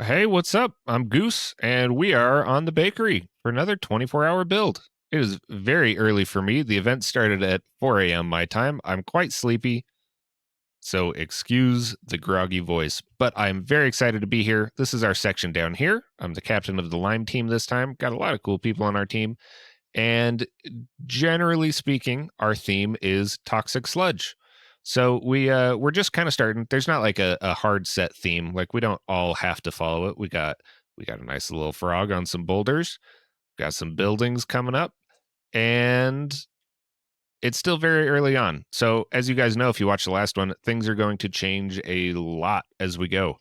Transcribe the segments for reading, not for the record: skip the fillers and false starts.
Hey, what's up? I'm Goose, and we are on the bakery for another 24-hour build. It is very early for me. The event started at 4 a.m. my time. I'm quite sleepy, so excuse the groggy voice, but I'm very excited to be here. This is our section down here. I'm the captain of the Lime team this time. Got a lot of cool people on our team, and generally speaking, our theme is toxic sludge. So we're just kind of starting. There's not like a hard set theme. Like we don't all have to follow it. We got a nice little frog on some boulders. Got some buildings coming up, and it's still very early on. So as you guys know, if you watch the last one, things are going to change a lot as we go.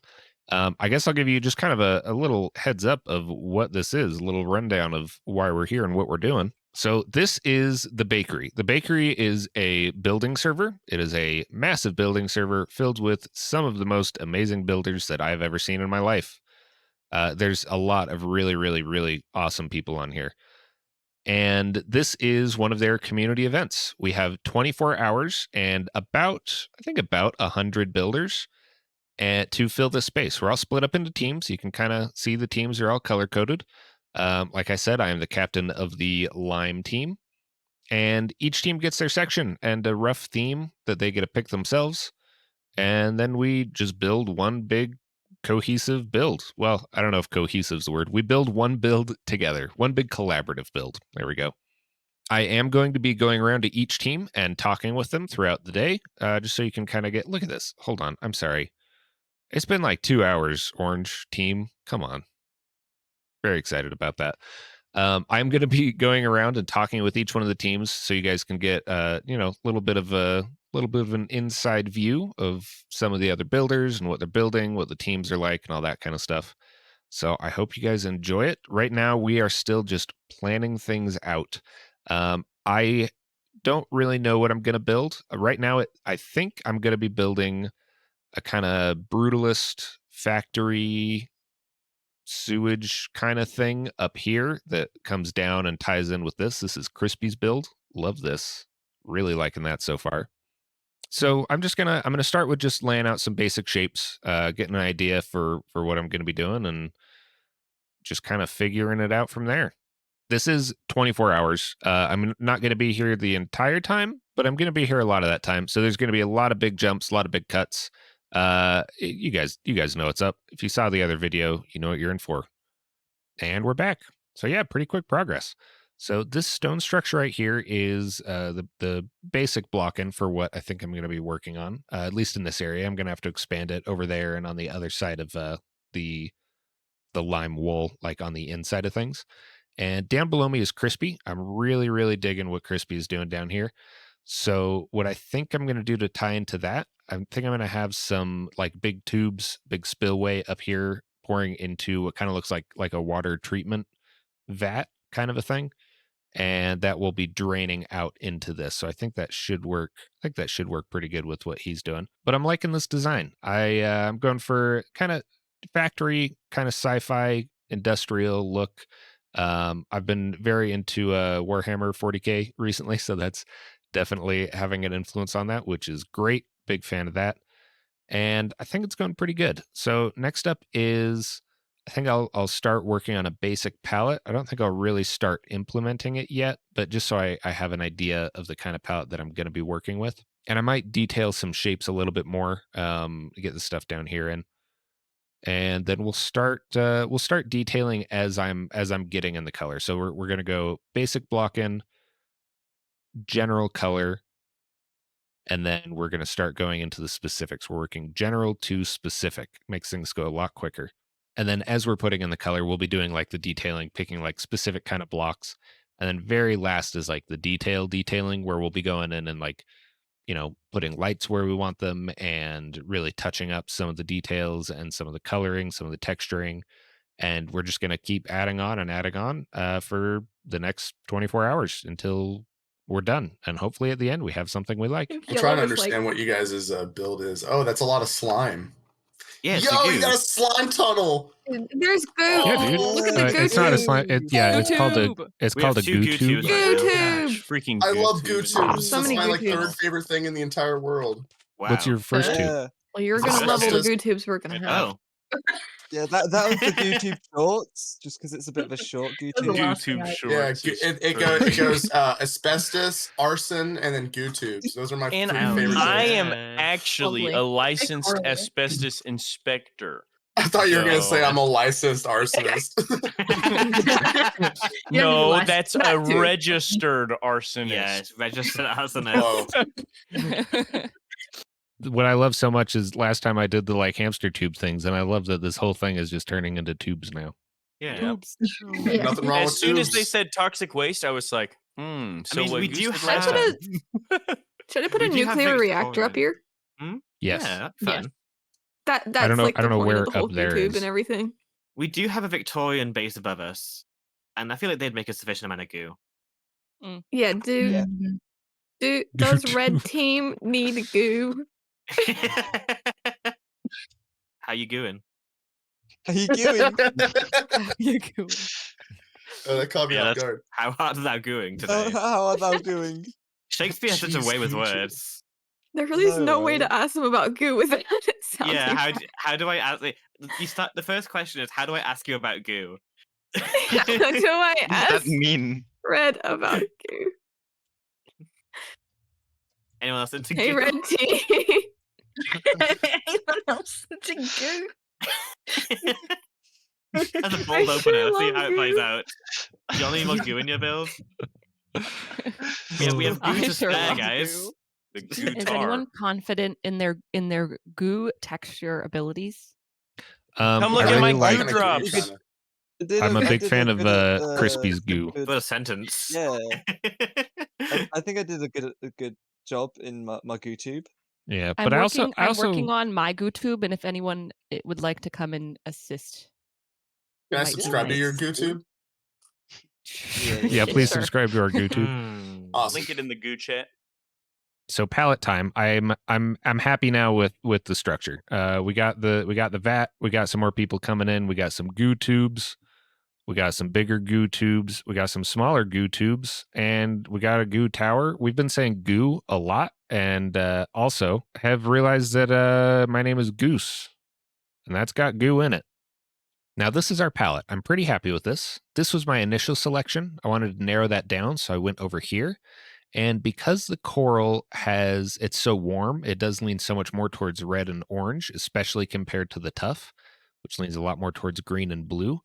I guess I'll give you just kind of a little heads up of what this is, a little rundown of why we're here and what we're doing. So this is the bakery. The bakery is a building server. It is a massive building server filled with some of the most amazing builders that I've ever seen in my life. There's a lot of really, really, really awesome people on here. And this is one of their community events. We have 24 hours and I think about 100 builders and to fill this space. We're all split up into teams. You can kind of see the teams are all color coded. Like I said, I am the captain of the Lime team, and each team gets their section and a rough theme that they get to pick themselves. And then we just build one big cohesive build. Well, I don't know if cohesive is the word. We build one build together, one big collaborative build. There we go. I am going to be going around to each team and talking with them throughout the day, just so you can kind of look at this. Hold on. I'm sorry. It's been like 2 hours, Orange team. Come on. Very excited about that. I'm going to be going around and talking with each one of the teams, so you guys can get, a little bit of an inside view of some of the other builders and what they're building, what the teams are like, and all that kind of stuff. So I hope you guys enjoy it. Right now, we are still just planning things out. I don't really know what I'm going to build. Right now, I think I'm going to be building a kind of brutalist factory sewage kind of thing up here that comes down and ties in with this. This is Crispy's build. Love this. Really liking that so far. So I'm gonna start with just laying out some basic shapes, getting an idea for what I'm gonna be doing, and just kind of figuring it out from there. This is 24 hours. I'm not gonna be here the entire time, but I'm gonna be here a lot of that time. So there's gonna be a lot of big jumps, a lot of big cuts. You guys know what's up. If you saw the other video, you know what you're in for. And we're back. So yeah, pretty quick progress. So this stone structure right here is the basic blocking for what I think I'm going to be working on. At least in this area, I'm going to have to expand it over there and on the other side of the lime wool, like on the inside of things. And down below me is Crispy. I'm really, really digging what Crispy is doing down here. So what I think I'm going to do to tie into that, I think I'm going to have some like big tubes, big spillway up here pouring into what kind of looks like a water treatment vat kind of a thing, and that will be draining out into this. So I think that should work. I think that should work pretty good with what he's doing. But I'm liking this design. I'm going for kind of factory, kind of sci-fi industrial look. I've been very into Warhammer 40K recently, so that's definitely having an influence on that, which is great. Big fan of that. And I think it's going pretty good. So next up is, I think I'll start working on a basic palette. I don't think I'll really start implementing it yet, but just so I have an idea of the kind of palette that I'm going to be working with. And I might detail some shapes a little bit more, get the stuff down here in. And then we'll start detailing as I'm getting in the color. So we're going to go basic block in, general color, and then we're going to start going into the specifics. We're working general to specific, makes things go a lot quicker. And then as we're putting in the color, we'll be doing like the detailing, picking like specific kind of blocks. And then very last is like the detailing, where we'll be going in and like, putting lights where we want them and really touching up some of the details and some of the coloring, some of the texturing. And we're just going to keep adding on and adding on for the next 24 hours until we're done. And hopefully at the end, we have something we like. I'm trying to understand what you guys' build is. Oh, that's a lot of slime. Yes, Yo, we you do. got a slime tunnel. There's goo. Yeah, dude. Look at the goo It's not a tube. slime. It's called a We have two goo goo tube. tubes Goo right now. tube. Gosh, freaking I goo love goo tubes. tubes. So It's many my goo like tubes. third favorite thing in the entire world. Wow. What's your first tube? Well, you're gonna love all the Asbestos. goo tubes we're gonna have. Oh, Yeah, that was the GooTube shorts, just because it's a bit of a short That's the GooTube. last thing YouTube I- shorts. Yeah, is it crazy. goes asbestos, arson, and then goo tubes. Those are my And 3 favorite I things. am actually Lovely. a licensed Correlate. asbestos inspector. I thought you were gonna say So- I'm a licensed arsonist. You don't need No, less- that's that a too. registered arsonist. Yes, registered Whoa. arsonist. What I love so much is last time I did the like hamster tube things, and I love that this whole thing is just turning into tubes now. Yeah. Yeah. Nothing wrong As with soon as they tubes. said toxic waste, I was like, so mean, what we Goose do did have- last Should I time? put Should I put We a do have nuclear Victorian. reactor up here? Yes. Yeah, that's fun. Yes. That's don't know- like I the don't know point where of the whole up there YouTube is. and everything. We do have a Victorian base above us, and I feel like they'd make a sufficient amount of goo. Yeah, Yeah. does red team need goo? How you doing? How you doing? Oh, that caught me Yeah, off that's- guard. How hard is that going today? How are thou doing? Shakespeare has such a way with words. There really is No, no way right? to ask them about goo without it sounding Yeah, bad. how do I ask? You start. The first question is, how do I ask you about goo? How do I ask mean? Red about goo? Anyone else into Hey, goo? red team. Anyone else to goo? As a I bold sure opener, see love how it plays goo. out. Y'all need more goo in your build? We have goo I to sure spare, love guys. goo. The goo Is tar. anyone confident in their goo texture abilities? Come look I at really my like. goo drops. I'm a big fan of Crispy's goo. For a sentence. Yeah, I think I did a good job in my GooTube. Yeah, I'm but I working. I'm also working on my GooTube, and if anyone would like to come and assist, Can I might be subscribe to your nice. GooTube? yeah, please Sure. subscribe to our GooTube. Awesome. Link it in the goo chat. So palette time. I'm happy now with the structure. We got the vat. We got some more people coming in. We got some goo tubes. We got some bigger goo tubes. We got some smaller goo tubes, and we got a goo tower. We've been saying goo a lot, and also have realized that my name is Goose, and that's got goo in it. Now this is our palette. I'm pretty happy with this. This was my initial selection. I wanted to narrow that down, so I went over here. And because the coral it's so warm, it does lean so much more towards red and orange, especially compared to the tuff, which leans a lot more towards green and blue.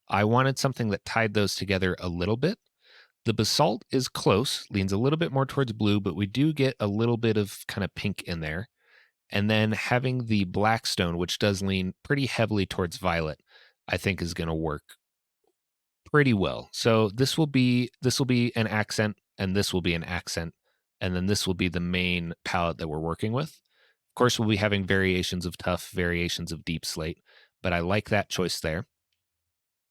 I wanted something that tied those together a little bit. The basalt is close, leans a little bit more towards blue, but we do get a little bit of kind of pink in there. And then having the blackstone, which does lean pretty heavily towards violet, I think is going to work pretty well. So this will be an accent, and this will be an accent, and then this will be the main palette that we're working with. Of course, we'll be having variations of tuff, variations of deep slate, but I like that choice there.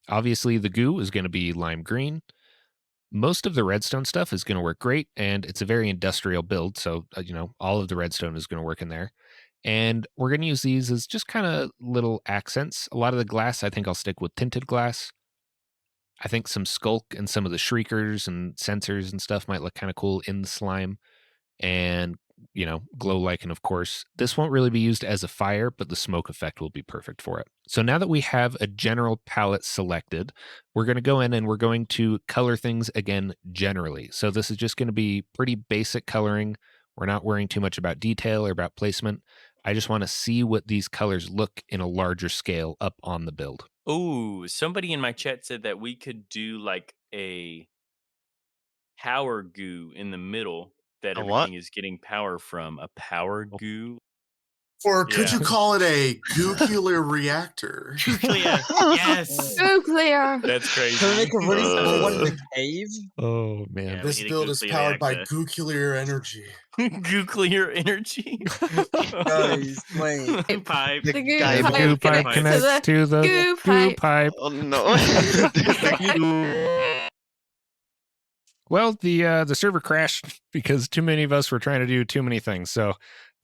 Obviously, the goo is going to be lime green. Most of the redstone stuff is going to work great, and it's a very industrial build, so all of the redstone is going to work in there. And we're going to use these as just kind of little accents. A lot of the glass, I think I'll stick with tinted glass. I think some skulk and some of the shriekers and sensors and stuff might look kind of cool in the slime. And, glow lichen, of course. This won't really be used as a fire, but the smoke effect will be perfect for it. So now that we have a general palette selected, we're going to go in and we're going to color things again generally. So this is just going to be pretty basic coloring. We're not worrying too much about detail or about placement. I just want to see what these colors look in a larger scale up on the build. Ooh, somebody in my chat said that we could do like a power goo in the middle that A what? everything is getting power from. A power goo. Or could Yeah. you call it a nuclear reactor? Nuclear. Yes. Nuclear. That's crazy. Can we make a really small one in the cave? Oh, man. Yeah, we This need a build is nuclear powered by reactor. nuclear energy. Nuclear energy. Guys, wait. Goo pipe. The goo guy pipe Goo pipe connects connects to the goo goo pipe. pipe. Oh no. Well, the server crashed because too many of us were trying to do too many things. So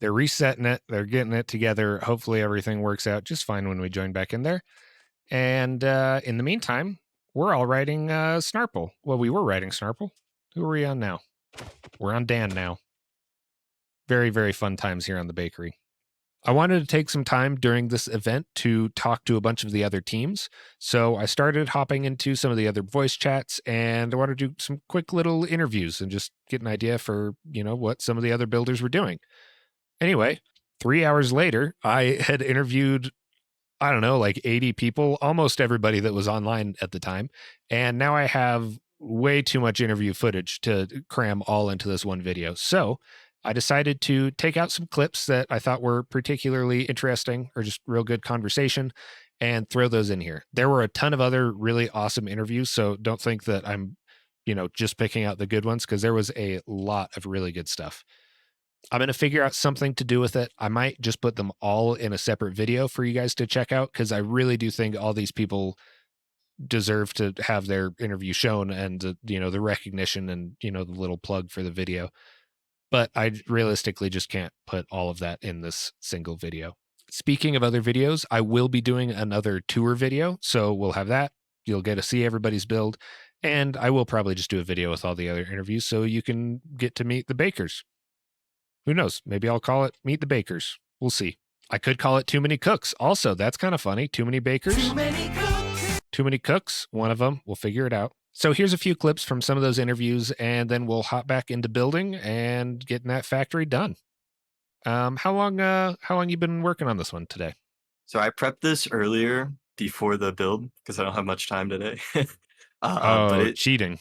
they're resetting it. They're getting it together. Hopefully everything works out just fine when we join back in there. And in the meantime, we're all writing Snarple. Well, we were writing Snarple. Who are we on now? We're on Dan now. Very, very fun times here on the bakery. I wanted to take some time during this event to talk to a bunch of the other teams. So I started hopping into some of the other voice chats, and I wanted to do some quick little interviews and just get an idea for, what some of the other builders were doing. Anyway, 3 hours later, I had interviewed, I don't know, like 80 people, almost everybody that was online at the time. And now I have way too much interview footage to cram all into this one video. So I decided to take out some clips that I thought were particularly interesting or just real good conversation and throw those in here. There were a ton of other really awesome interviews. So don't think that I'm, just picking out the good ones, because there was a lot of really good stuff. I'm going to figure out something to do with it. I might just put them all in a separate video for you guys to check out, because I really do think all these people deserve to have their interview shown and, the recognition and, the little plug for the video. But I realistically just can't put all of that in this single video. Speaking of other videos, I will be doing another tour video. So we'll have that. You'll get to see everybody's build. And I will probably just do a video with all the other interviews so you can get to meet the bakers. Who knows? Maybe I'll call it Meet the Bakers. We'll see. I could call it Too Many Cooks. Also, that's kind of funny. Too many bakers. Too many cooks. Too many cooks. One of them. We'll figure it out. So here's a few clips from some of those interviews, and then we'll hop back into building and getting that factory done. How long you been working on this one today? So I prepped this earlier before the build because I don't have much time today. Cheating.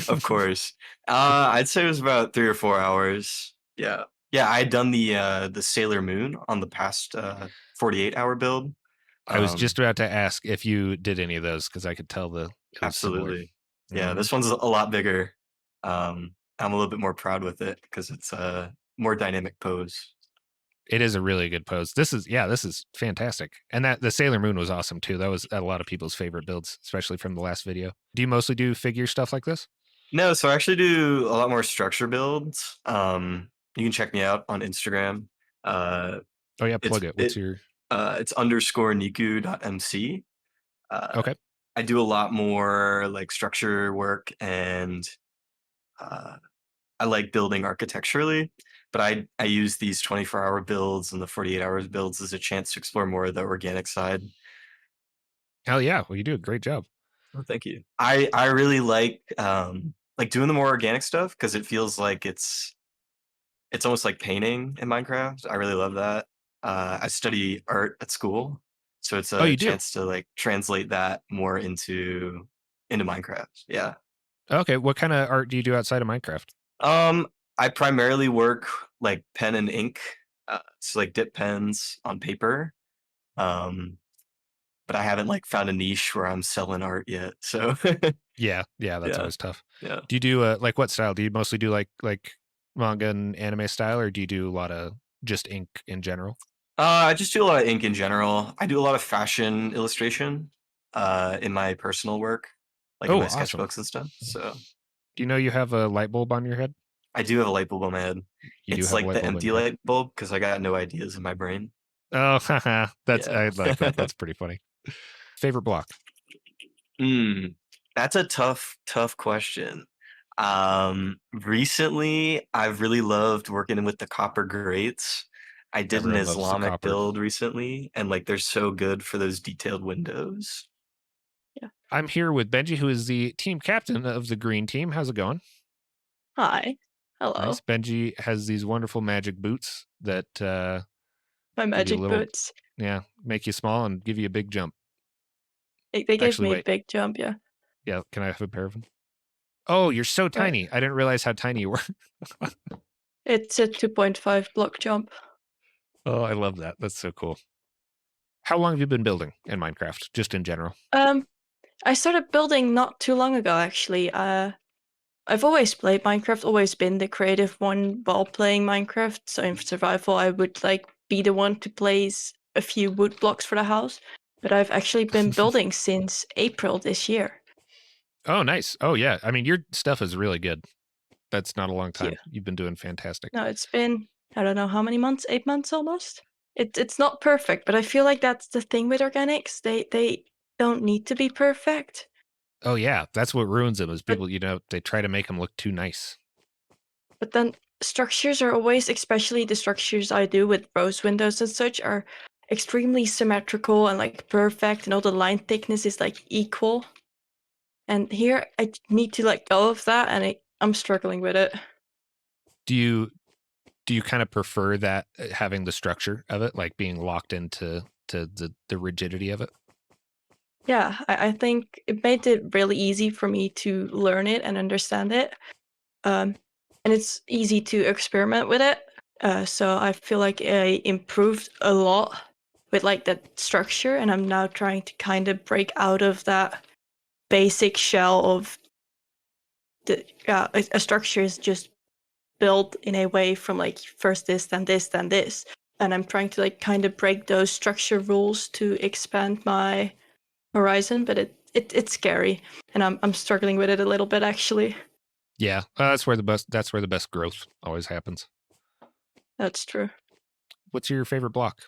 Of course. I'd say it was about 3 or 4 hours. Yeah. I'd done the Sailor Moon on the past 48-hour build. I was just about to ask if you did any of those, because I could tell absolutely. Yeah, this one's a lot bigger. I'm a little bit more proud with it because it's a more dynamic pose. It is a really good pose. This is fantastic. And that the Sailor Moon was awesome too. That was a lot of people's favorite builds, especially from the last video. Do you mostly do figure stuff like this? No, so I actually do a lot more structure builds. You can check me out on Instagram. Oh yeah, plug it. What's your... It's _niku.mc. Okay. I do a lot more like structure work, and I like building architecturally, but I use these 24-hour builds and the 48 hours builds as a chance to explore more of the organic side. Hell yeah. Well, you do a great job. Oh, thank you. I really like doing the more organic stuff because it feels like it's almost like painting in Minecraft. I really love that. I study art at school, so it's a chance to like translate that more into Minecraft. Yeah. Okay. What kind of art do you do outside of Minecraft? I primarily work like pen and ink, so like dip pens on paper. But I haven't like found a niche where I'm selling art yet. So yeah, that's always tough. Yeah. Do you do like what style? Do you mostly do like manga and anime style, or do you do a lot of just ink in general? I just do a lot of ink in general. I do a lot of fashion illustration in my personal work, like in my sketchbooks and stuff. So do you know you have a light bulb on your head? I do have a light bulb on my head. It's like the empty light bulb because I got no ideas in my brain. Oh, I like that. That's pretty funny. Favorite block? That's a tough question. Recently, I've really loved working with the copper grates. I did an Islamic build recently, and like they're so good for those detailed windows. Yeah. I'm here with Benji, who is the team captain of the green team. How's it going? Hi. Hello. Nice. Benji has these wonderful magic boots that my magic boots. Yeah, make you small and give you a big jump. They gave me a big jump, yeah. Yeah, can I have a pair of them? Oh, you're so tiny. I didn't realize how tiny you were. It's a 2.5 block jump. Oh, I love that. That's so cool. How long have you been building in Minecraft, just in general? I started building not too long ago, actually. I've always played Minecraft, always been the creative one while playing Minecraft. So in survival, I would like be the one to place a few wood blocks for the house. But I've actually been building since April this year. Oh, nice. Oh, yeah. I mean, your stuff is really good. That's not a long time. Yeah. You've been doing fantastic. No, it's been, I don't know how many months, 8 months almost. It's not perfect, but I feel like that's the thing with organics. They don't need to be perfect. Oh, yeah. That's what ruins them is people, they try to make them look too nice. But then structures are always, especially the structures I do with rose windows and such, are extremely symmetrical and like perfect, and all the line thickness is like equal. And here I need to let go of that, and I'm struggling with it. Do you kind of prefer that having the structure of it, like being locked into the rigidity of it? Yeah, I think it made it really easy for me to learn it and understand it. And it's easy to experiment with it. So I feel like I improved a lot with like that structure, and I'm now trying to kind of break out of that basic shell of the a structure is just built in a way from like first this, then this, then this. And I'm trying to like kind of break those structure rules to expand my horizon, but it's scary, and I'm struggling with it a little bit actually. Yeah, that's where the best growth always happens. That's true. What's your favorite block?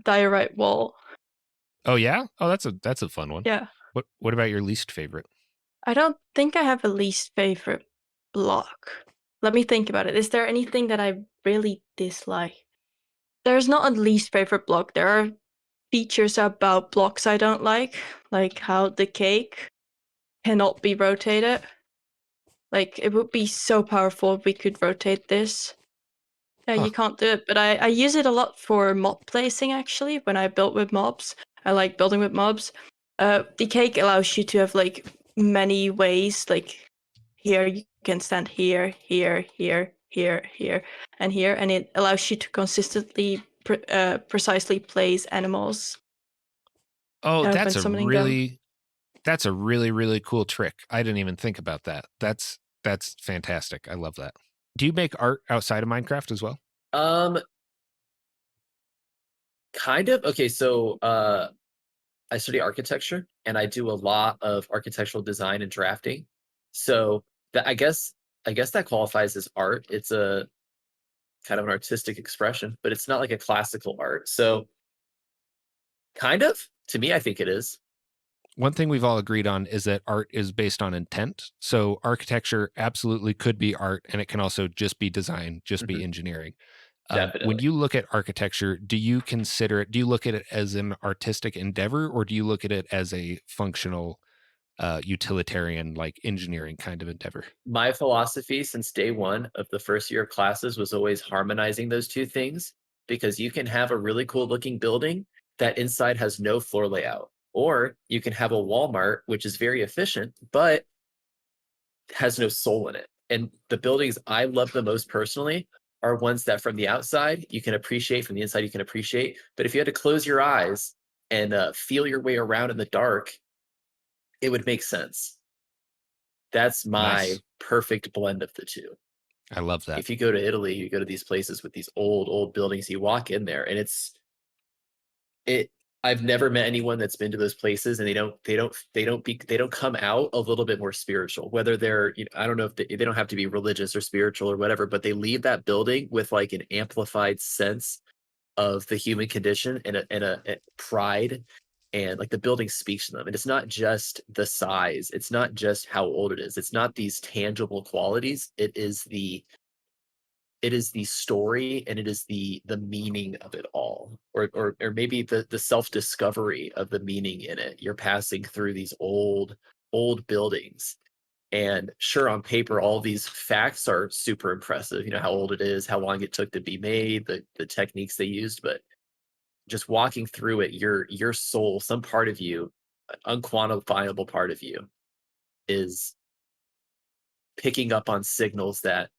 Diorite wall. Oh yeah, oh that's a fun one. Yeah. What about your least favorite? I don't think I have a least favorite block. Let me think about it. Is there anything that I really dislike? There's not a least favorite block. There are features about blocks I don't like how the cake cannot be rotated. Like, it would be so powerful if we could rotate this. Yeah, Huh. you can't do it, but I use it a lot for mob placing, actually, when I build with mobs. I like building with mobs. The cake allows you to have, like, many ways, like, here you can stand here, here, here, here, here, and here, and it allows you to consistently, precisely place animals Oh, when summoning them. that's a really cool trick. I didn't even think about that. That's fantastic. I love that. Do you make art outside of Minecraft as well? Kind of. Okay, so I study architecture and I do a lot of architectural design and drafting. So that I guess that qualifies as art. It's a kind of an artistic expression, but it's not like a classical art. So kind of, to me, I think it is. One thing we've all agreed on is that art is based on intent. So architecture absolutely could be art, and it can also just be design, just be engineering. When Definitely. you look at architecture, do you look at it as an artistic endeavor, or do you look at it as a functional, utilitarian, like engineering kind of endeavor? My philosophy since day one of the first year of classes was always harmonizing those two things, because you can have a really cool looking building that inside has no floor layout, or you can have a Walmart which is very efficient but has no soul in it. And the buildings I love the most personally are ones that from the outside you can appreciate, from the inside you can appreciate. But if you had to close your eyes and feel your way around in the dark, it would make sense. That's my Nice. perfect blend of the two. I love that. If you go to Italy, you go to these places with these old buildings, you walk in there and it I've never met anyone that's been to those places and they don't come out a little bit more spiritual. Whether they're, you know, I don't know if they don't have to be religious or spiritual or whatever, but they leave that building with like an amplified sense of the human condition and a pride, and like the building speaks to them. And it's not just the size, it's not just how old it is, it's not these tangible qualities, it is the story, and it is the meaning of it all, or maybe the self-discovery of the meaning in it. You're passing through these old buildings, and sure, on paper all these facts are super impressive, you know, how old it is, how long it took to be made, the techniques they used, but just walking through it, your soul, some part of you, an unquantifiable part of you, is picking up on signals that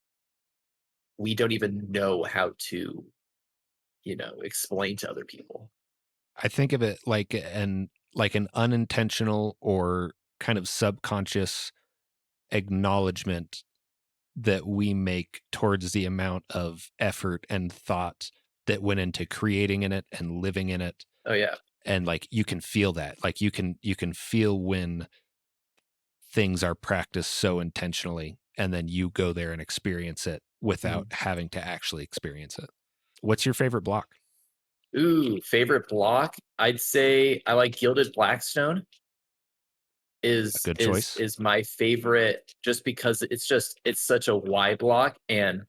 we don't even know how to, you know, explain to other people. I think of it like an unintentional or kind of subconscious acknowledgement that we make towards the amount of effort and thought that went into creating in it and living in it. Oh yeah. And like you can feel that. Like you can feel when things are practiced so intentionally, and then you go there and experience it without having to actually experience it. What's your favorite block? Ooh, favorite block? I'd say I like Gilded Blackstone. is good choice. is my favorite, just because it's such a wide block. And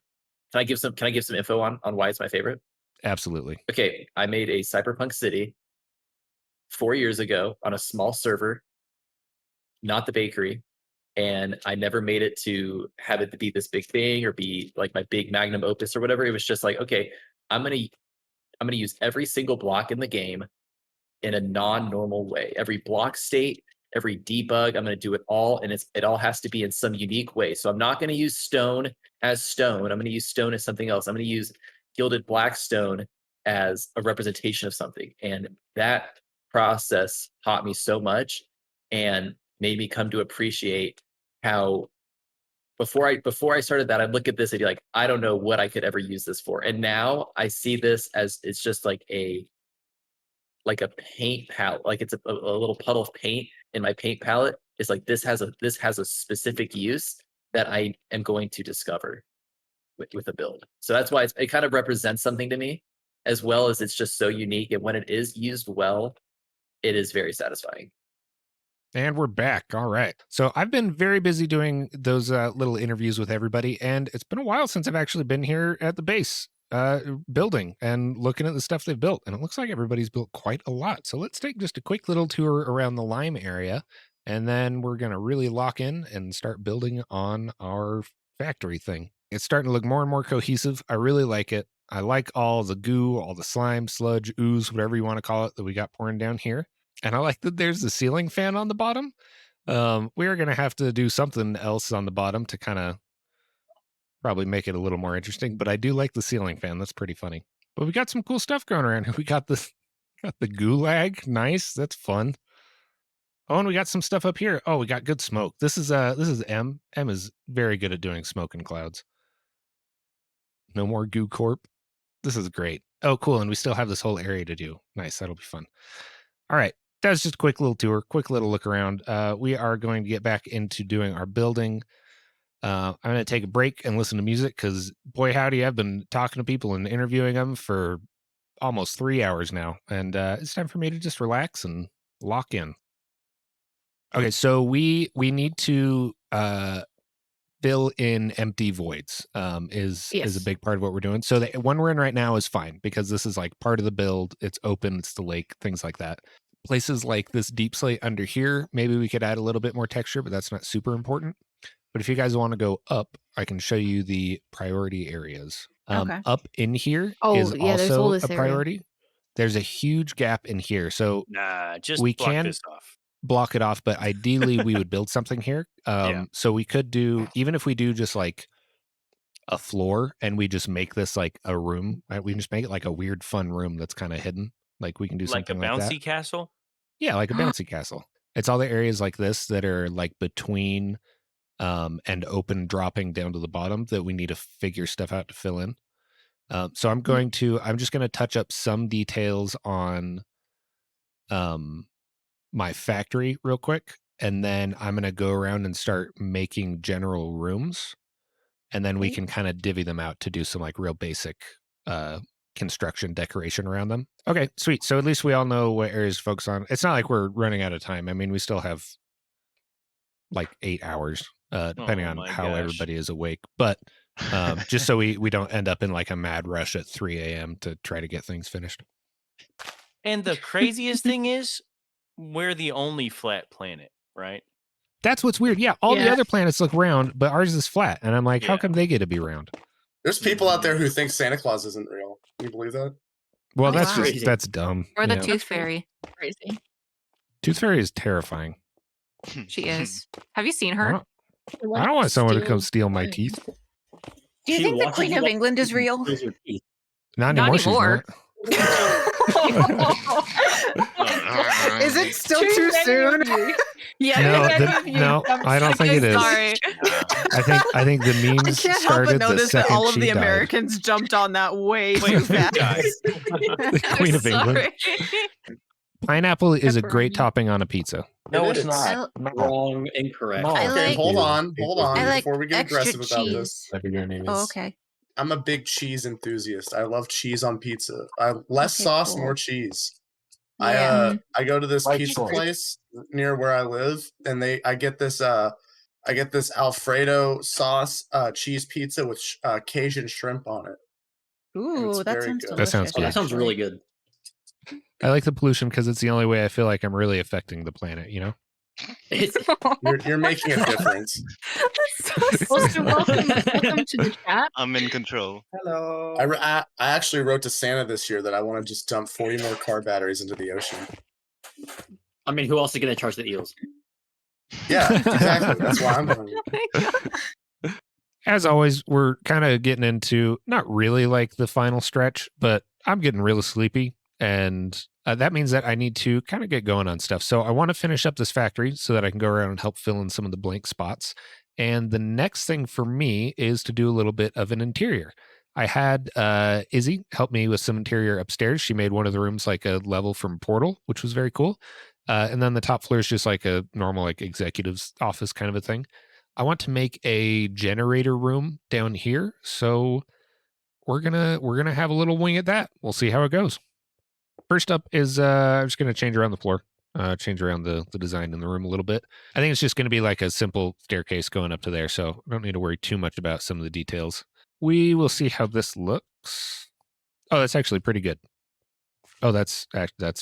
can I give some info on why it's my favorite? Absolutely. Okay, I made a cyberpunk city 4 years ago on a small server, not the bakery, and I never made it to have it to be this big thing or be like my big magnum opus or whatever. It was just like, okay, I'm gonna use every single block in the game in a non-normal way. Every block state, every debug, I'm going to do it all, and it all has to be in some unique way. So I'm not going to use stone as stone. I'm going to use stone as something else. I'm going to use gilded black stone as a representation of something. And that process taught me so much and made me come to appreciate how before I started that, I'd look at this and be like, I don't know what I could ever use this for. And now I see this as it's just like a paint palette, like it's a little puddle of paint in my paint palette. It's like this has a specific use that I am going to discover with a build. So that's why it kind of represents something to me, as well as it's just so unique. And when it is used well, it is very satisfying. And we're back. All right. So I've been very busy doing those little interviews with everybody, and it's been a while since I've actually been here at the base building and looking at the stuff they've built. And it looks like everybody's built quite a lot. So let's take just a quick little tour around the Lime area, and then we're going to really lock in and start building on our factory thing. It's starting to look more and more cohesive. I really like it. I like all the goo, all the slime, sludge, ooze, whatever you want to call it, that we got pouring down here. And I like that there's the ceiling fan on the bottom. We are going to have to do something else on the bottom to kind of probably make it a little more interesting. But I do like the ceiling fan. That's pretty funny. But we got some cool stuff going around here. We got the gulag. Nice. That's fun. Oh, and we got some stuff up here. Oh, we got good smoke. This is M. M is very good at doing smoke and clouds. No more goo corp. This is great. Oh, cool. And we still have this whole area to do. Nice. That'll be fun. All right. That's just a quick little tour, quick little look around. We are going to get back into doing our building. I'm going to take a break and listen to music because, boy, howdy, I've been talking to people and interviewing them for almost 3 hours now. And it's time for me to just relax and lock in. Okay, so we need to fill in empty voids is a big part of what we're doing. So the one we're in right now is fine because this is like part of the build. It's open, it's the lake, things like that. Places like this deep slate under here, maybe we could add a little bit more texture, but that's not super important. But if you guys want to go up, I can show you the priority areas. Okay. Up in here there's all also this a priority. Area. There's a huge gap in here. So just we block can this off. Block it off, but ideally we would build something here. So we could do, even if we do just like a floor and we just make this like a room, right? We can just make it like a weird fun room that's kind of hidden. Like we can do like something a bouncy like that. Castle? Yeah, like a bouncy castle. It's all the areas like this that are like between and open dropping down to the bottom that we need to figure stuff out to fill in. So I'm just going to touch up some details on my factory real quick. And then I'm going to go around and start making general rooms. And then we can kind of divvy them out to do some like real basic construction decoration around them. Okay, sweet. So at least we all know what areas to focus on. It's not like we're running out of time. I mean, we still have like 8 hours, depending on how everybody is awake. But just so we don't end up in like a mad rush at 3 a.m. to try to get things finished. And the craziest thing is, we're the only flat planet, right? That's what's weird. Yeah, all the other planets look round, but ours is flat. And I'm like, how come they get to be round? There's people out there who think Santa Claus isn't real. Can you believe that? Well, that's dumb. Or the Tooth Fairy. Crazy. Tooth Fairy is terrifying. She is. Have you seen her? I don't want someone to come steal my teeth. Do you think the Queen of England is real? Not anymore. She's not. Is it still too soon? No, I don't think it is. Sorry. I think the memes I can't help started but notice the second that all of she the died. Americans jumped on that way too fast. The Queen of England. Pineapple is a great topping on a pizza. No, it's not. Wrong, incorrect. Okay, hold on. I like before we get extra aggressive about cheese. this. Whatever your name is. Oh, okay. I'm a big cheese enthusiast. I love cheese on pizza. Less sauce, more cheese. Yeah. I go to this Like pizza choice. place near where I live, and I get this Alfredo sauce cheese pizza with Cajun shrimp on it. Ooh, that very sounds good. delicious. That sounds Oh, good. that sounds really good. I like the pollution because it's the only way I feel like I'm really affecting the planet, you know? You're making a difference. Also, welcome to the chat. I'm in control. Hello. I actually wrote to Santa this year that I want to just dump 40 more car batteries into the ocean. I mean, who else is going to charge the eels? Yeah, exactly. That's why I'm doing it. As always, we're kind of getting into not really like the final stretch, but I'm getting really sleepy. And that means that I need to kind of get going on stuff. So I want to finish up this factory so that I can go around and help fill in some of the blank spots. And the next thing for me is to do a little bit of an interior. I had Izzy help me with some interior upstairs. She made one of the rooms like a level from Portal, which was very cool. And then the top floor is just like a normal like executive's office kind of a thing. I want to make a generator room down here. So we're gonna have a little wing at that. We'll see how it goes. First up is I'm just gonna change around the floor, change around the design in the room a little bit. I think it's just gonna be like a simple staircase going up to there, so I don't need to worry too much about some of the details. We will see how this looks. Oh, that's actually pretty good. Oh, that's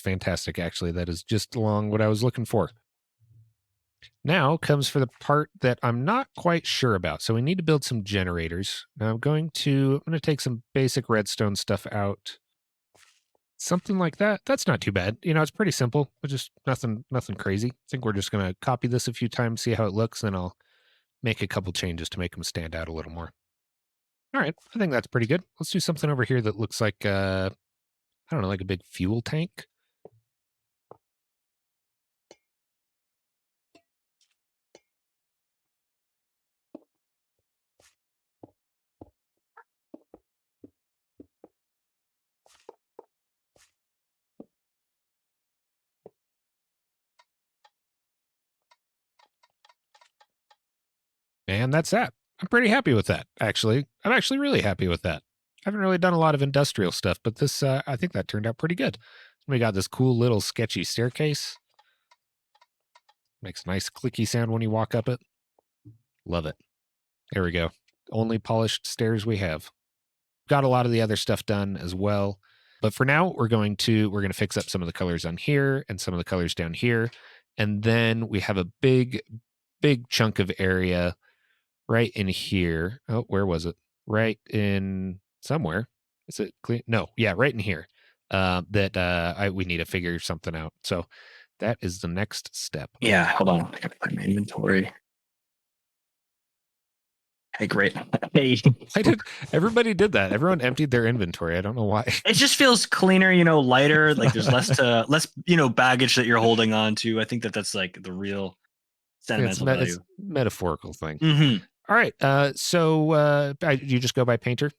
fantastic. Actually, that is just along what I was looking for. Now comes for the part that I'm not quite sure about. So we need to build some generators. Now I'm going to take some basic redstone stuff out. Something like that. That's not too bad. You know, it's pretty simple, but just nothing crazy. I think we're just going to copy this a few times, see how it looks, then I'll make a couple changes to make them stand out a little more. All right, I think that's pretty good. Let's do something over here that looks like, I don't know, like a big fuel tank. And that's that. I'm pretty happy with that, actually. I'm actually really happy with that. I haven't really done a lot of industrial stuff, but this, I think that turned out pretty good. We got this cool little sketchy staircase. Makes a nice clicky sound when you walk up it. Love it. There we go. Only polished stairs we have. Got a lot of the other stuff done as well. But for now, we're going to fix up some of the colors on here and some of the colors down here. And then we have a big chunk of area right in here. Oh, where was it? Right in somewhere. Is it clean? No, yeah, right in here. We need to figure something out. So that is the next step. Yeah, hold on. I gotta put my inventory. Hey, great. Hey. Everybody did that. Everyone emptied their inventory. I don't know why. It just feels cleaner, lighter. Like there's less baggage that you're holding on to. I think that's like the real sentimental value. It's metaphorical thing. Mm-hmm. All right. So you just go by Painter?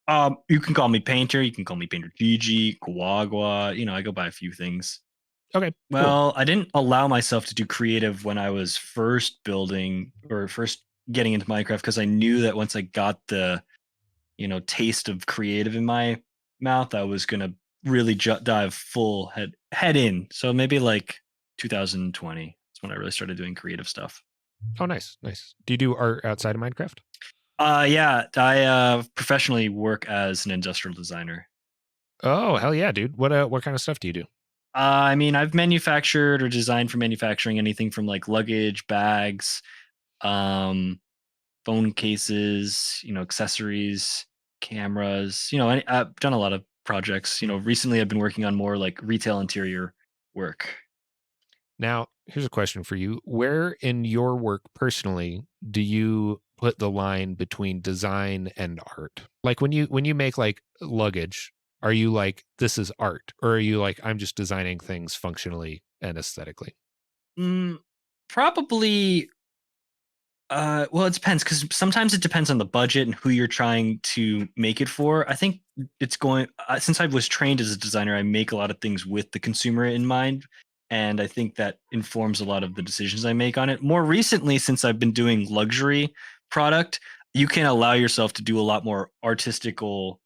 You can call me Painter. You can call me Painter Gigi, Guagua. I go by a few things. Okay. Well, cool. I didn't allow myself to do creative when I was first building or first getting into Minecraft because I knew that once I got the, taste of creative in my mouth, I was gonna really dive full head in. So maybe like 2020 is when I really started doing creative stuff. Oh, nice. Do you do art outside of Minecraft? Yeah, I professionally work as an industrial designer. Oh, hell yeah, dude. What kind of stuff do you do? I mean, I've manufactured or designed for manufacturing anything from like luggage, bags, phone cases, accessories, cameras. I've done a lot of projects. Recently I've been working on more like retail interior work. Now, here's a question for you. Where in your work personally do you put the line between design and art? Like when you make like luggage, are you like, this is art? Or are you like, I'm just designing things functionally and aesthetically? Probably. Well, it depends because sometimes it depends on the budget and who you're trying to make it for. I think it's going, since I was trained as a designer, I make a lot of things with the consumer in mind. And I think that informs a lot of the decisions I make on it. More recently, since I've been doing luxury product, you can allow yourself to do a lot more artistical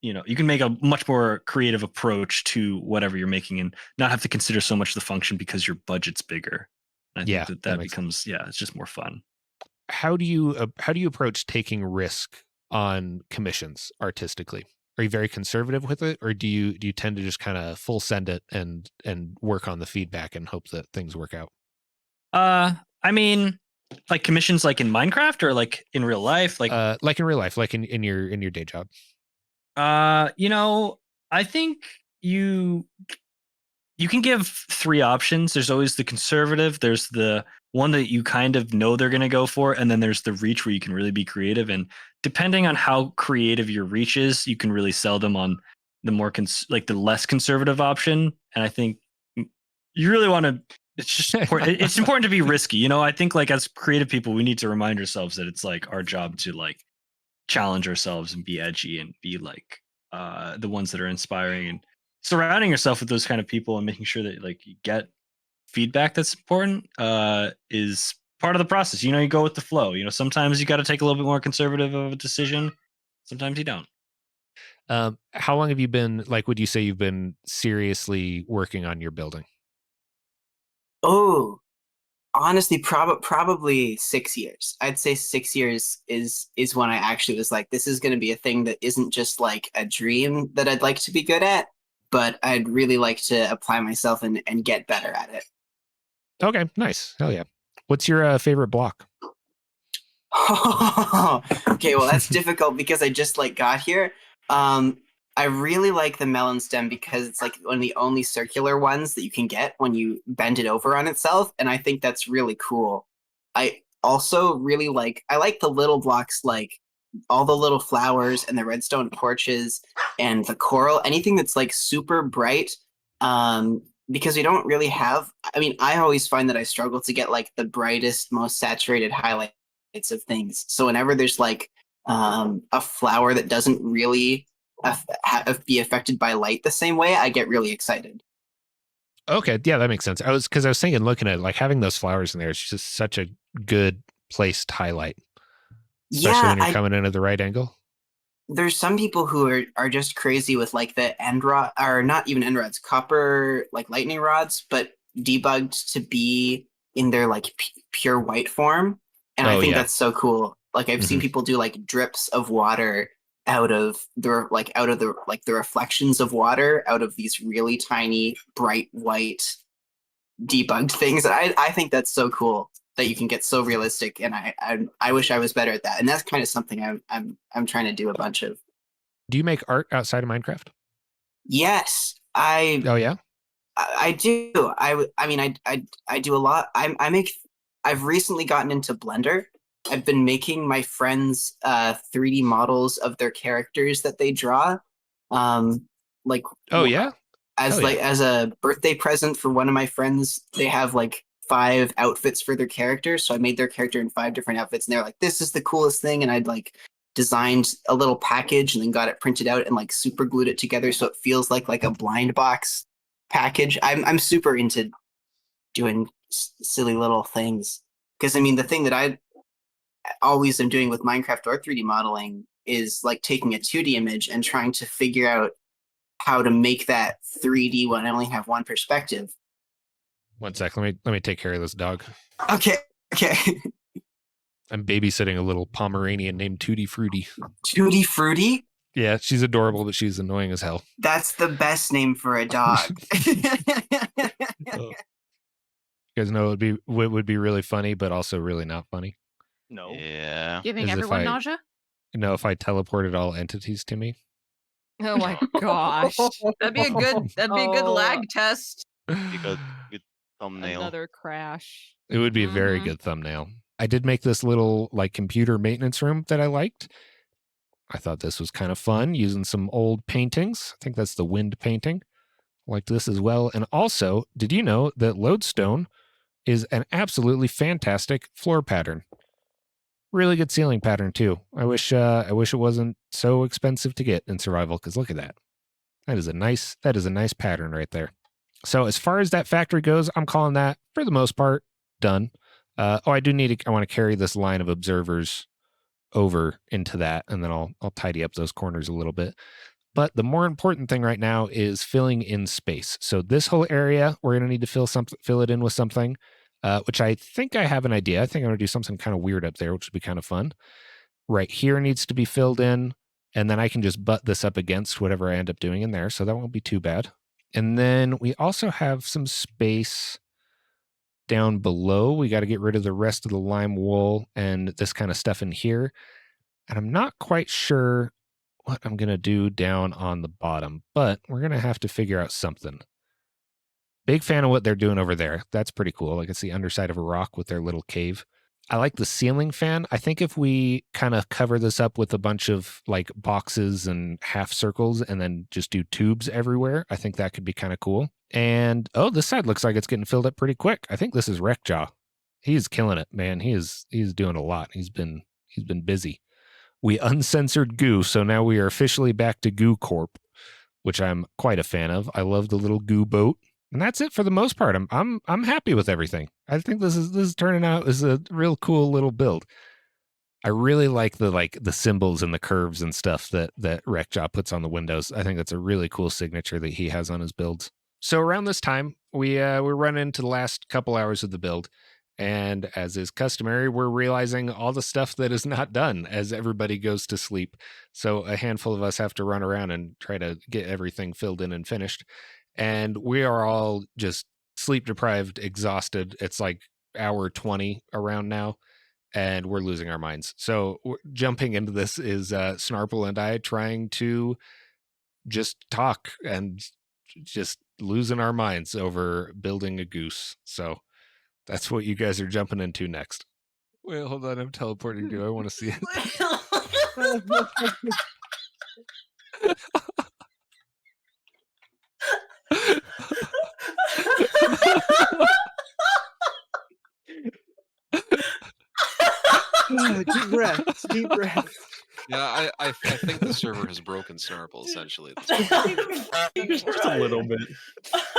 you can make a much more creative approach to whatever you're making and not have to consider so much the function because your budget's bigger. And I Yeah, think that that makes becomes it's just more fun. How do you approach taking risk on commissions artistically? Are you very conservative with it, or do you tend to just kind of full send it and work on the feedback and hope that things work out? I mean, like commissions like in Minecraft or like in real life, like in real life, like in your day job. I think you can give 3 options. There's always the conservative, there's the one that you kind of know they're going to go for, and then there's the reach where you can really be creative. And depending on how creative your reach is, you can really sell them on the more the less conservative option. And I think you really want to. It's just important. It's important to be risky. I think like as creative people, we need to remind ourselves that it's like our job to like challenge ourselves and be edgy and be like the ones that are inspiring, and surrounding yourself with those kind of people and making sure that like you get feedback that's important is part of the process. You go with the flow. Sometimes you got to take a little bit more conservative of a decision. Sometimes you don't. How long have you been, like, would you say you've been seriously working on your building? Oh, honestly, probably 6 years. I'd say 6 years is when I actually was like, this is going to be a thing that isn't just like a dream that I'd like to be good at, but I'd really like to apply myself and get better at it. Okay, nice. Hell yeah. What's your favorite block? Okay, well that's difficult because I just like got here. I really like the melon stem because it's like one of the only circular ones that you can get when you bend it over on itself, and I think that's really cool. I also really like the little blocks, like all the little flowers and the redstone torches and the coral, anything that's like super bright. Because we don't really have, I mean, I always find that I struggle to get like the brightest, most saturated highlights of things. So whenever there's like a flower that doesn't really be affected by light the same way, I get really excited. Okay, yeah, that makes sense. I was thinking, looking at it, like having those flowers in there is just such a good placed highlight, especially when you're coming in at the right angle. There's some people who are just crazy with like the end rod, or not even end rods, copper like lightning rods, but debugged to be in their like pure white form, and I think that's so cool. Like I've seen people do like drips of water out of the reflections of water out of these really tiny bright white debugged things. I think that's so cool that you can get so realistic, and I wish I was better at that. And that's kind of something I'm trying to do a bunch of. Do you make art outside of Minecraft? Yes, Oh yeah, I do. I mean I do a lot. I've recently gotten into Blender. I've been making my friends 3D models of their characters that they draw. Like as a birthday present for one of my friends, they have like 5 outfits for their characters. So I made their character in 5 different outfits, and they're like, this is the coolest thing. And I'd like designed a little package and then got it printed out and like super glued it together so it feels like a blind box package. I'm super into doing silly little things, because I mean the thing that I always am doing with Minecraft or 3D modeling is like taking a 2D image and trying to figure out how to make that 3D when I only have one perspective. One sec. Let me take care of this dog. Okay. I'm babysitting a little Pomeranian named Tutti Frutti. Tutti Frutti? Yeah, she's adorable, but she's annoying as hell. That's the best name for a dog. You guys know what would be really funny, but also really not funny? No. Yeah. Giving everyone nausea? No, if I teleported all entities to me. Oh my gosh. That'd be a good lag test. Good thumbnail. Another crash. It would be a very good thumbnail. I did make this little like computer maintenance room that I liked. I thought this was kind of fun, using some old paintings. I think that's the wind painting. Like this as well. And also, did you know that lodestone is an absolutely fantastic floor pattern? Really good ceiling pattern too. I wish it wasn't so expensive to get in survival, because look at that. That is a nice pattern right there. So as far as that factory goes, I'm calling that, for the most part, done. I want to carry this line of observers over into that, and then I'll tidy up those corners a little bit. But the more important thing right now is filling in space. So this whole area, we're going to need to fill it in with something, which I think I have an idea. I think I'm going to do something kind of weird up there, which would be kind of fun. Right here needs to be filled in, and then I can just butt this up against whatever I end up doing in there, so that won't be too bad. And then we also have some space down below. We got to get rid of the rest of the lime wool and this kind of stuff in here. And I'm not quite sure what I'm going to do down on the bottom, but we're going to have to figure out something. Big fan of what they're doing over there. That's pretty cool. Like it's the underside of a rock with their little cave. I like the ceiling fan. I think if we kind of cover this up with a bunch of like boxes and half circles and then just do tubes everywhere, I think that could be kind of cool. And this side looks like it's getting filled up pretty quick. I think this is Wreckjaw. He's killing it, man. He's doing a lot. He's been busy. We uncensored Goo, so now we are officially back to Goo Corp, which I'm quite a fan of. I love the little Goo boat. And that's it for the most part. I'm happy with everything. I think this is turning out as a real cool little build. I really like the symbols and the curves and stuff that Wreckjaw puts on the windows. I think that's a really cool signature that he has on his builds. So around this time, we're running into the last couple hours of the build. And as is customary, we're realizing all the stuff that is not done as everybody goes to sleep. So a handful of us have to run around and try to get everything filled in and finished. And we are all just sleep deprived, exhausted. It's like hour 20 around now, and we're losing our minds. So jumping into this is Snarple and I trying to just talk and just losing our minds over building a goose. So that's what you guys are jumping into next. Wait, hold on. I'm teleporting to. I want to see it. Deep breath. Deep breath. Yeah, I think the server has broken Snarple essentially. Just a little bit.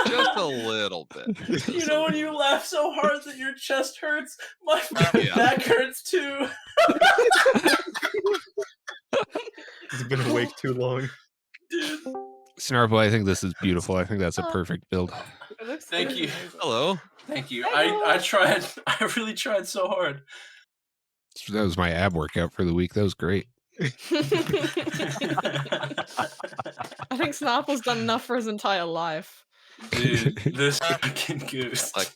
Just a little bit. You know when you laugh so hard that your chest hurts? My Yeah. back hurts too. He's been awake too long. Dude. Snarple, I think this is beautiful. I think that's a perfect build. Thank you. Hello. Thank you. I tried. I really tried so hard. That was my ab workout for the week. That was great. I think Snarple's done enough for his entire life. Dude, this fucking goose. Like,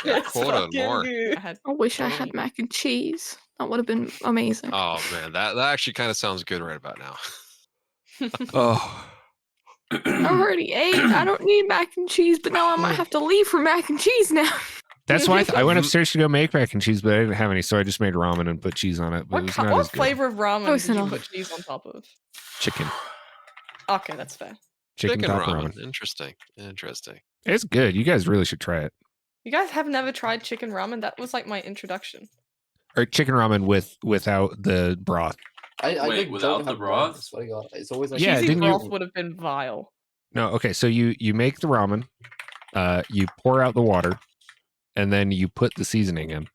Yeah, quote more. I wish I had mac and cheese. That would have been amazing. Oh man, that actually kind of sounds good right about now. Oh. I already ate. I don't need mac and cheese, but now I might have to leave for mac and cheese now. That's why I went upstairs to go make mac and cheese, but I didn't have any, so I just made ramen and put cheese on it. But it was not What as good. flavor of ramen Close did you enough. put cheese on top of? Chicken. Okay, that's fair. Chicken top ramen. ramen. Interesting. Interesting. It's good. You guys really should try it. You guys have never tried chicken ramen? That was like my introduction. Or chicken ramen without the broth. Wait, without the broth? It's always like Yeah, Cheesy didn't you- broth would have been vile. No, okay. So you make the ramen, you pour out the water, and then you put the seasoning in.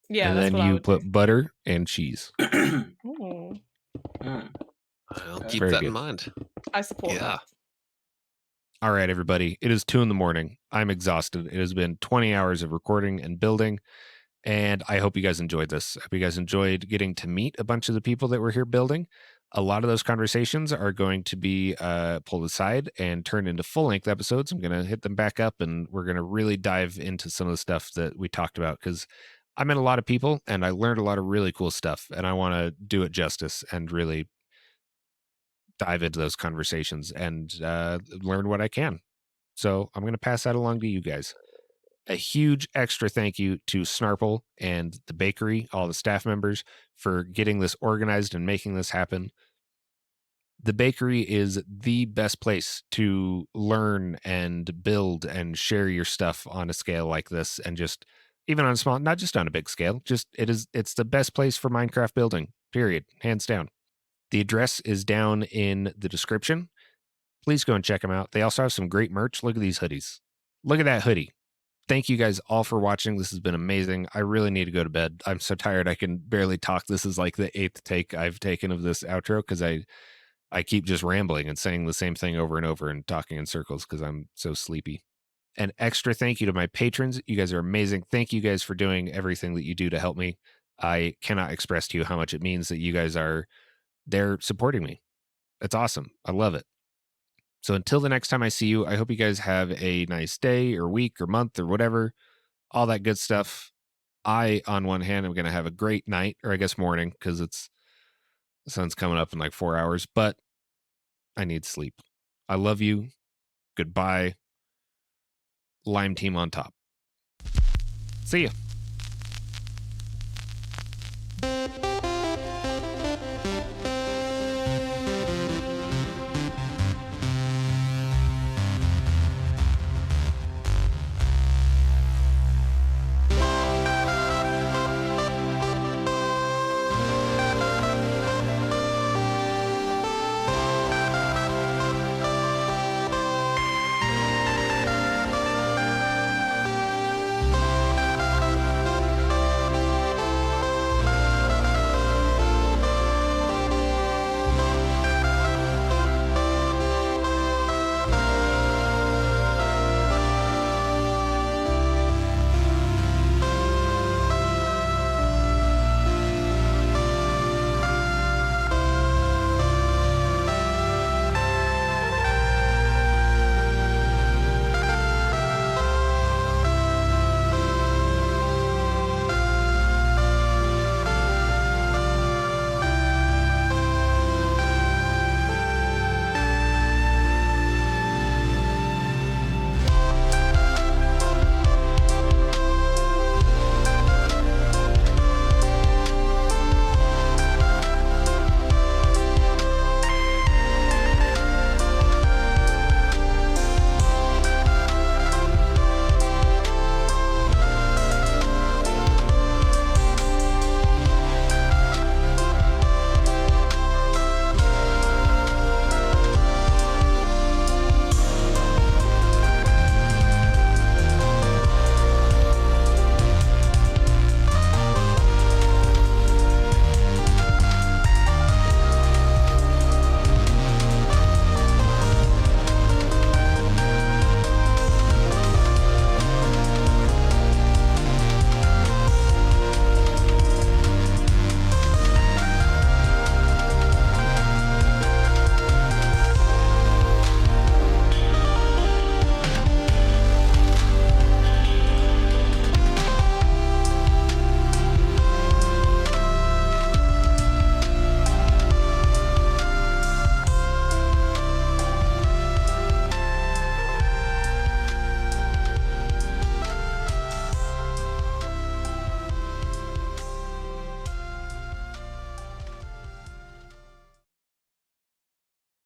Yeah, and that's then what I you would put butter and cheese. Ooh, I'll keep Very that good. in mind. I support Yeah. that. All right, everybody. It is 2 a.m. I'm exhausted. It has been 20 hours of recording and building, and I hope you guys enjoyed this. I hope you guys enjoyed getting to meet a bunch of the people that were here building. A lot of those conversations are going to be pulled aside and turned into full-length episodes. I'm going to hit them back up, and we're going to really dive into some of the stuff that we talked about, because I met a lot of people, and I learned a lot of really cool stuff, and I want to do it justice and really dive into those conversations and learn what I can. So I'm going to pass that along to you guys. A huge extra thank you to Snarple and the bakery, all the staff members, for getting this organized and making this happen. The bakery is the best place to learn and build and share your stuff on a scale like this, and just even on a small, not just on a big scale, just it's the best place for Minecraft building, period, hands down. The address is down in the description. Please go and check them out. They also have some great merch. Look at these hoodies. Look at that hoodie. thank you guys all for watching. This has been amazing. I really need to go to bed. I'm so tired I can barely talk. This is like the 8th take I've taken of this outro because I keep just rambling and saying the same thing over and over and talking in circles because I'm so sleepy. An extra thank you to my patrons. You guys are amazing. Thank you guys for doing everything that you do to help me. I cannot express to you how much it means that you guys are there supporting me. It's awesome. I love it. So until the next time I see you, I hope you guys have a nice day or week or month or whatever, all that good stuff. I, on one hand, am going to have a great night, or I guess morning, because the sun's coming up in like 4 hours, but I need sleep. I love you. Goodbye. Lime team on top. See ya.